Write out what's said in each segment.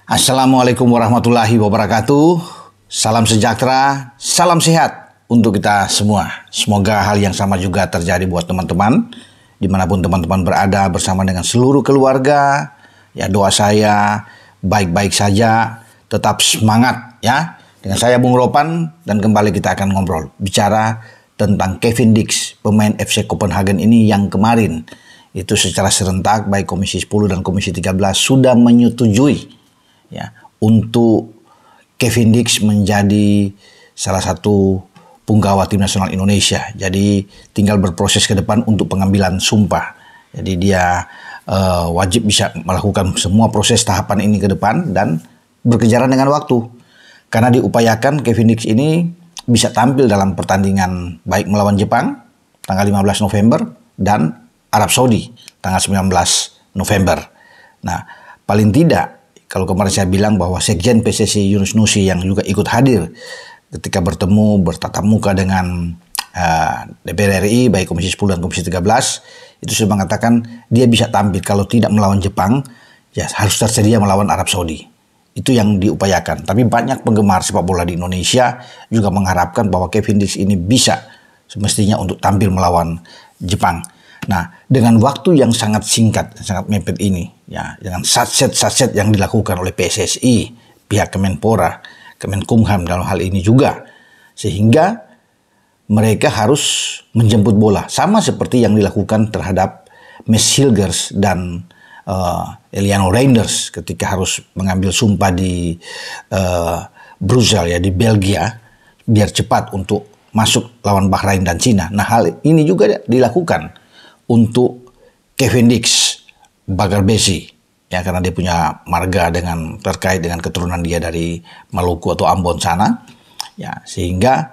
Assalamualaikum warahmatullahi wabarakatuh. Salam sejahtera, salam sehat untuk kita semua. Semoga hal yang sama juga terjadi buat teman-teman dimanapun teman-teman berada bersama dengan seluruh keluarga. Ya, doa saya baik-baik saja, tetap semangat ya. Dengan saya Bung Ropan dan kembali kita akan ngobrol bicara tentang Kevin Dix, pemain FC Copenhagen ini yang kemarin itu secara serentak baik Komisi 10 dan Komisi 13 sudah menyetujui ya untuk Kevin Dix menjadi salah satu punggawa tim nasional Indonesia. Jadi tinggal berproses ke depan untuk pengambilan sumpah. Jadi dia wajib bisa melakukan semua proses tahapan ini ke depan dan berkejaran dengan waktu. Karena diupayakan Kevin Dix ini bisa tampil dalam pertandingan baik melawan Jepang tanggal 15 November dan Arab Saudi tanggal 19 November. Nah, paling tidak kalau kemarin saya bilang bahwa Sekjen PSSI Yunus Nusi yang juga ikut hadir ketika bertatap muka dengan DPR RI baik Komisi 10 dan Komisi 13 itu sudah mengatakan dia bisa tampil kalau tidak melawan Jepang ya harus tersedia melawan Arab Saudi. Itu yang diupayakan. Tapi banyak penggemar sepak bola di Indonesia juga mengharapkan bahwa Kevin Dix ini bisa semestinya untuk tampil melawan Jepang. Nah, dengan waktu yang sangat singkat, sangat mepet ini, ya, dengan satset yang dilakukan oleh PSSI, pihak Kemenpora, Kemenkumham dalam hal ini juga, sehingga mereka harus menjemput bola, sama seperti yang dilakukan terhadap Mads Hilgers dan Eliano Reinders ketika harus mengambil sumpah di Brussels ya di Belgia, biar cepat untuk masuk lawan Bahrain dan Cina. Nah, hal ini juga dilakukan untuk Kevin Dix Bagar Besi ya karena dia punya marga terkait dengan keturunan dia dari Maluku atau Ambon sana ya sehingga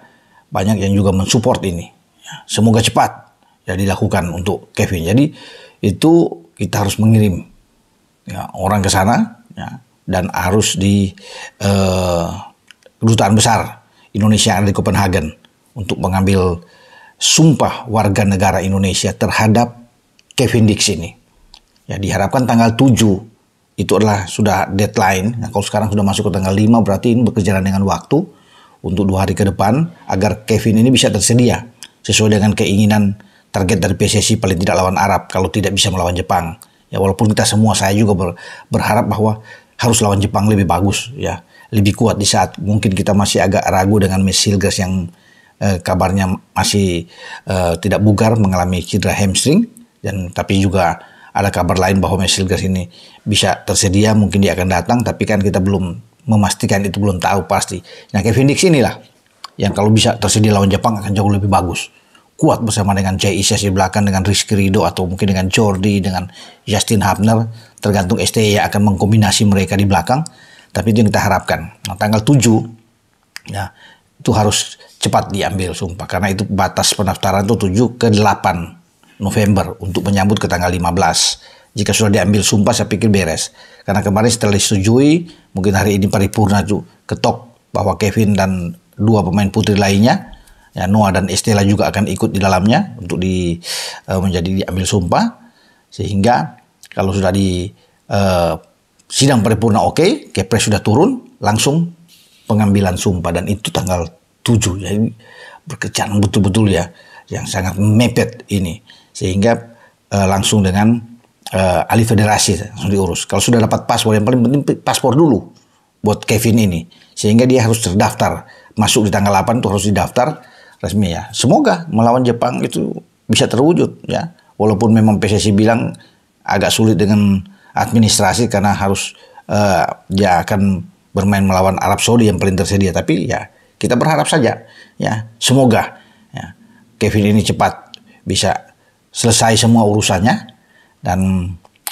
banyak yang juga mensupport ini ya, semoga cepat ya dilakukan untuk Kevin. Jadi itu kita harus mengirim ya, orang ke sana ya, dan harus di kedutaan besar Indonesia yang ada di Copenhagen untuk mengambil sumpah warga negara Indonesia terhadap Kevin Dix ini. Ya, diharapkan tanggal 7 itu adalah sudah deadline. Nah, kalau sekarang sudah masuk ke tanggal 5 berarti ini berkejaran dengan waktu untuk 2 hari ke depan agar Kevin ini bisa tersedia sesuai dengan keinginan target dari PSSI paling tidak lawan Arab kalau tidak bisa melawan Jepang. Ya, walaupun kita semua saya juga berharap bahwa harus lawan Jepang lebih bagus ya, lebih kuat di saat mungkin kita masih agak ragu dengan Mads Hilgers yang kabarnya masih tidak bugar mengalami cedera hamstring dan tapi juga ada kabar lain bahwa Mads Hilgers ini bisa tersedia mungkin dia akan datang tapi kan kita belum memastikan itu belum tahu pasti. Nah, Kevin Dix inilah yang kalau bisa tersedia lawan Jepang akan jauh lebih bagus. Kuat bersama dengan Jay Isyas di belakang dengan Rizky Ridho atau mungkin dengan Jordi dengan Justin Hubner tergantung STY yang akan mengkombinasi mereka di belakang tapi itu yang kita harapkan. Nah, tanggal 7 ya itu harus cepat diambil sumpah karena itu batas pendaftaran itu 7 ke 8 November untuk menyambut ke tanggal 15. Jika sudah diambil sumpah saya pikir beres. Karena kemarin setelah disetujui mungkin hari ini paripurna itu ketok bahwa Kevin dan 2 pemain putri lainnya ya Noah dan Estella juga akan ikut di dalamnya untuk menjadi diambil sumpah sehingga kalau sudah di sidang paripurna oke, Kepres sudah turun langsung pengambilan sumpah dan itu tanggal 7 jadi berkejaran betul-betul ya yang sangat mepet ini sehingga langsung dengan ahli federasi langsung diurus. Kalau sudah dapat paspor yang paling penting paspor dulu buat Kevin ini sehingga dia harus terdaftar masuk di tanggal 8 itu harus didaftar resmi ya. Semoga melawan Jepang itu bisa terwujud ya walaupun memang PSSI bilang agak sulit dengan administrasi karena harus dia akan bermain melawan Arab Saudi yang paling tersedia tapi ya kita berharap saja ya semoga ya, Kevin ini cepat bisa selesai semua urusannya dan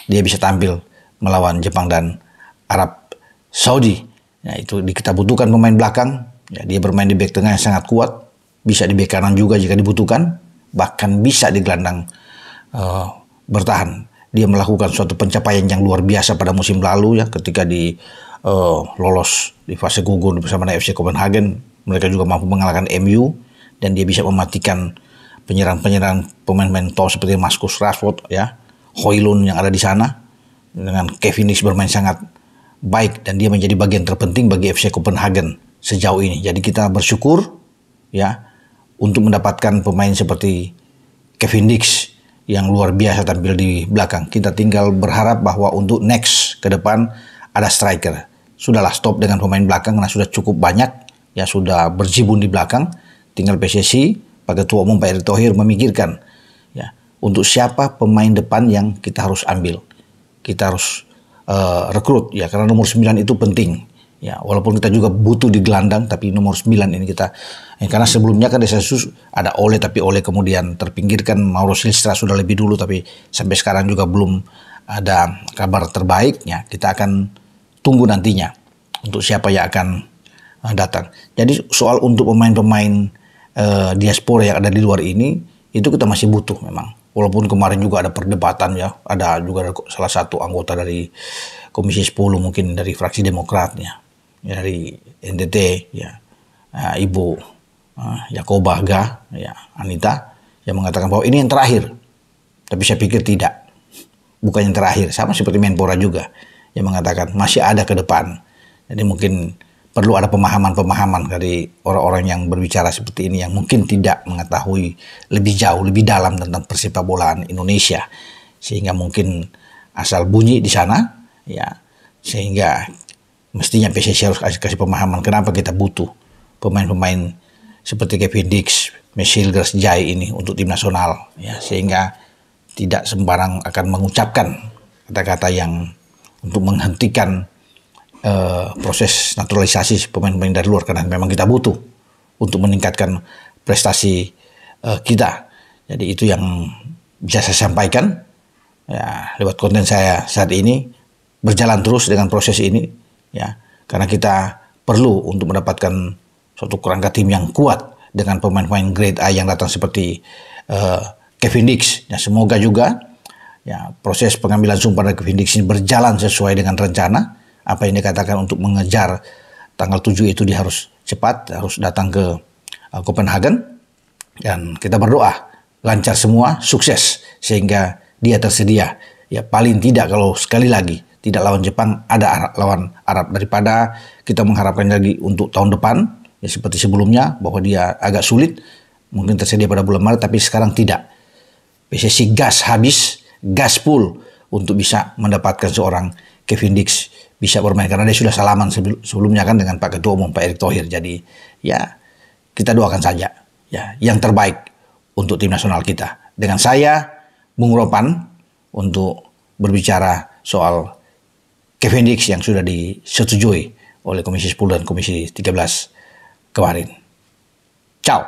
dia bisa tampil melawan Jepang dan Arab Saudi. Ya, itu kita butuhkan pemain belakang ya, dia bermain di bek tengah yang sangat kuat bisa di bek kanan juga jika dibutuhkan bahkan bisa di gelandang bertahan. Dia melakukan suatu pencapaian yang luar biasa pada musim lalu ya ketika lolos di fase gugur bersama dengan FC Copenhagen. Mereka juga mampu mengalahkan MU dan dia bisa mematikan penyerang-penyerang pemain-pemain top seperti Marcus Rashford ya, Højlund yang ada di sana dengan Kevin Dix bermain sangat baik dan dia menjadi bagian terpenting bagi FC Copenhagen sejauh ini. Jadi kita bersyukur ya untuk mendapatkan pemain seperti Kevin Dix yang luar biasa tampil di belakang. Kita tinggal berharap bahwa untuk next ke depan ada striker. Sudahlah stop dengan pemain belakang karena sudah cukup banyak ya, sudah berjibun di belakang. Tinggal PSSI, Pak Ketua Umum Pak Erick Thohir memikirkan ya untuk siapa pemain depan yang kita harus ambil. Kita harus rekrut ya, karena nomor 9 itu penting. Ya, walaupun kita juga butuh di gelandang, tapi nomor 9 ini kita, karena sebelumnya kan Desasus ada Ole, tapi Ole kemudian terpinggirkan, Mauro Silstra sudah lebih dulu, tapi sampai sekarang juga belum ada kabar terbaik. Ya, kita akan tunggu nantinya untuk siapa yang akan datang. Jadi soal untuk pemain-pemain diaspora yang ada di luar ini, itu kita masih butuh memang. Walaupun kemarin juga ada perdebatan ya, ada juga salah satu anggota dari Komisi 10 mungkin dari fraksi Demokrat ya, dari NTT ya, Ibu Yakoba Ga ya, Anita yang mengatakan bahwa ini yang terakhir. Tapi saya pikir tidak, bukan yang terakhir. Sama seperti Menpora juga yang mengatakan masih ada ke depan. Jadi mungkin perlu ada pemahaman-pemahaman dari orang-orang yang berbicara seperti ini yang mungkin tidak mengetahui lebih jauh, lebih dalam tentang persepak bolaan Indonesia, sehingga mungkin asal bunyi di sana ya, sehingga mestinya PSSI harus kasih pemahaman kenapa kita butuh pemain-pemain seperti Kevin Dix, Meshilgers Jai ini untuk tim nasional ya, sehingga tidak sembarang akan mengucapkan kata-kata yang untuk menghentikan proses naturalisasi pemain-pemain dari luar, karena memang kita butuh untuk meningkatkan prestasi kita. Jadi itu yang bisa saya sampaikan ya lewat konten saya saat ini. Berjalan terus dengan proses ini ya, karena kita perlu untuk mendapatkan suatu kerangka tim yang kuat dengan pemain-pemain grade A yang datang seperti Kevin Dix. Ya, semoga juga ya proses pengambilan sumpah dari Kevin Dix ini berjalan sesuai dengan rencana. Apa yang dikatakan untuk mengejar tanggal 7 itu, dia harus cepat, harus datang ke Copenhagen, dan kita berdoa lancar semua, sukses sehingga dia tersedia. Ya paling tidak kalau sekali lagi tidak lawan Jepang, ada lawan Arab, daripada kita mengharapkan lagi untuk tahun depan ya seperti sebelumnya bahwa dia agak sulit, mungkin tersedia pada bulan Maret, tapi sekarang tidak. PSSI gas habis, gas full untuk bisa mendapatkan seorang Kevin Dix bisa bermain, karena dia sudah salaman sebelumnya kan dengan Pak Ketua Umum Pak Erick Thohir. Jadi ya kita doakan saja ya yang terbaik untuk tim nasional kita. Dengan saya Bung Ropan untuk berbicara soal Kevin Dix yang sudah disetujui oleh Komisi 10 dan Komisi 13 kemarin. Ciao.